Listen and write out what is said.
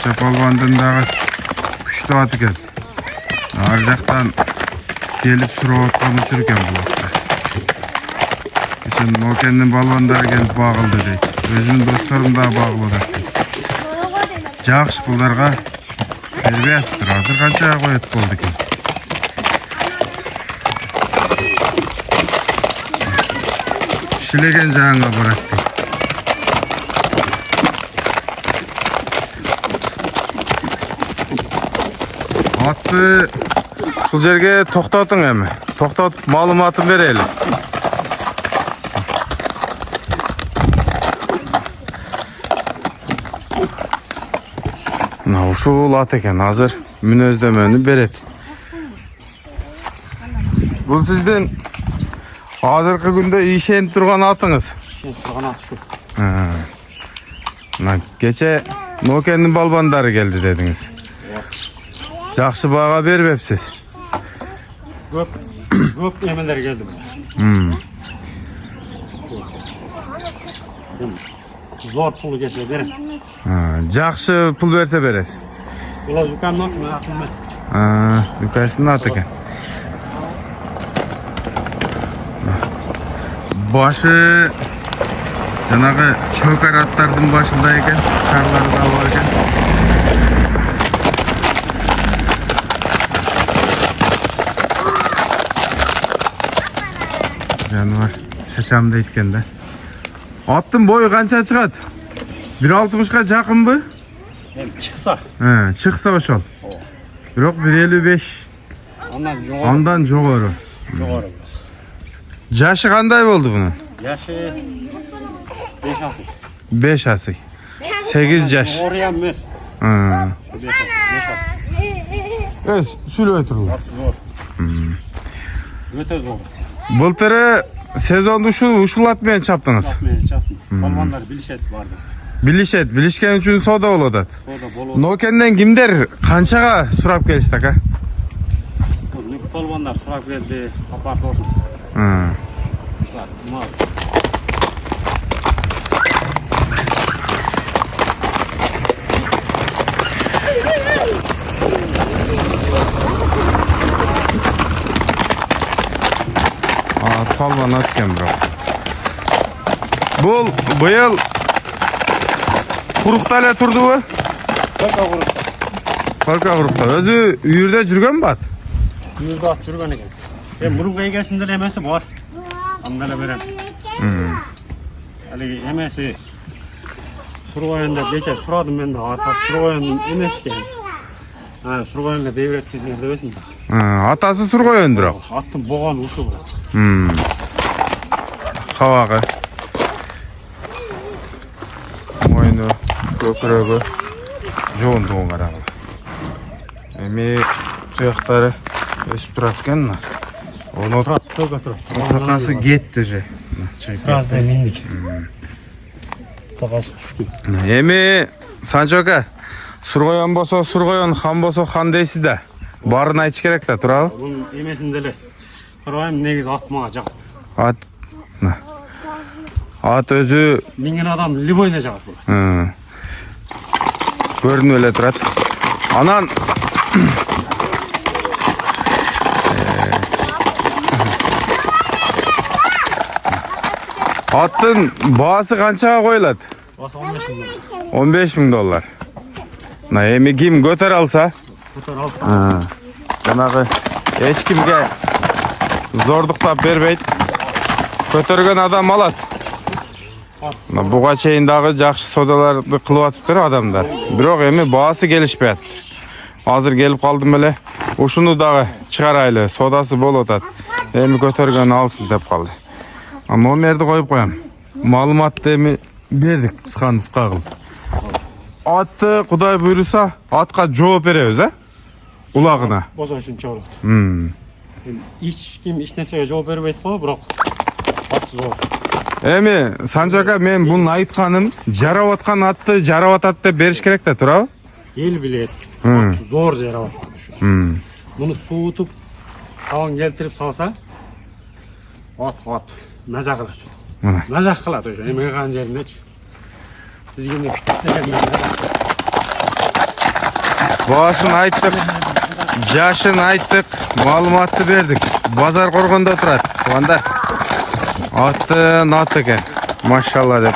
Paşa Palvan'dan daha güçlü at ekan. Ar jaqdan gelip surayotgan uçurken bu atlar. Geçen Noken'in balvandары gelip bağıldı deydi. Özümün dostlarım daha bağlıdır deydi. Жақсы pullarga berbe attılar. Hazır kançaga koyat boldu ekan. Şilegen jağınga barat deydi. Atты şul жерге тоқтатың эми. Тоқтатып маалыматын берели. Мына ушул ат экен, азыр мүнөздөмөнү берет. Бул сиздин азыркы күндө ишенип турган атыңыз. Ишенип турган ат ушу. Мына кече Нокенин балбандары келди дедиңиз. Жақсы баға бербепсиз. Көп емелер келди. Зор пул кесе берем. Жақсы пул берсе бересиз. Була Жуканның аты эмес. Юкасынын аты экен. Başı жанагы чөкөр аттардын башында экен, шарлары да бар экен. Жаныбар чачам дейт да. Аттын бою канча чыгат? 1.60га жакынбы? Чыкса. Чыкса ошол. Бирок 1.55. Андан жогору. Жогору. Жашы кандай болду бунун? Yaşı 5 asır. 5 asır. 8 yaş. Oraya mes. 5 asır. Evet, sülöy turlu. Zor. Öte zor. Былтыры сезонду ушул ат менен чаптыңыз. Балбандар билишет барды. Билишет, билишкен үчүн соода болот ат. Соода болот. Нокенден кимдер канчага сурап келишти ака? Балбандар сурап келди, апарт болсун. Palvan atken bro. Bul bıyıl kurukta ele turdu bu? Korka kurukta. Özü uyurda жүрген bat? Uyurda at жүрген eken. Murunga egesinde emesi var. Andala berem. Ali emesi Surgoyanda beçe suradım ben de ata Surgoyanın emesi eken. Surgoyanda devretkizini debesin. Atası Surgoyan bro. Attın boğan uşu var. Kavagı. Moynu, kökürögü. Жоğunduğun karağı. Emi tuyakları ösüp duratken mi? Onu takası gitti же. Sırası da mindik. Takası düştü. Emi Sanchoka Surgoyan bolso Surgoyan, хан bolso хан deysiz de. Barını aytış керек da, turabı? Bunun emesindele. Surgoyan negiz atmağa jagt. At özü Mingen adam liboyna jagt. Görünüp ele turat. Anan Attın baası kançaga koyulat? Bası 15 bin. 15 bin dolar. Emi kim götür alsa? Götür alsa. Janagı hiç kimge zorduktap berbeyt. Götürgen adam alat. Buga çeyin dagı jakşı sodalardı kılıp atıptır adamlar. Bирок эми baası gelişpeyat. Hazır gelip kaldım ele. Uşunu dagı çıkaraylı. Sodası bol otat. Emi götürgen alsın dep kaldı. Ama o merdi koyup koyam. Malumatты эmi berdik kıska kılıp. Atты Kuday buyursa atka жооп беребиz ha? Ulağına. Boza üçün çoğuluk. Hiç kim işnetçege жооп бербейт го, бирок at zor. Эми Санчока мен bunun aytkaным жарап аткан atты жарап атат деп бериш керек да, турабы? El bilet. Zor жарап атат. Bunu suutup tavan keltirip salsa at maza kılat. Maza kılat o. Emeğe kan yerinde. Sizgende Boğasını ayttık. Yaşını ayttık. Malumatı verdik. Bazar Korgon'da oturadi. Tuğanдар. Attın at eкен. Maşallah deb.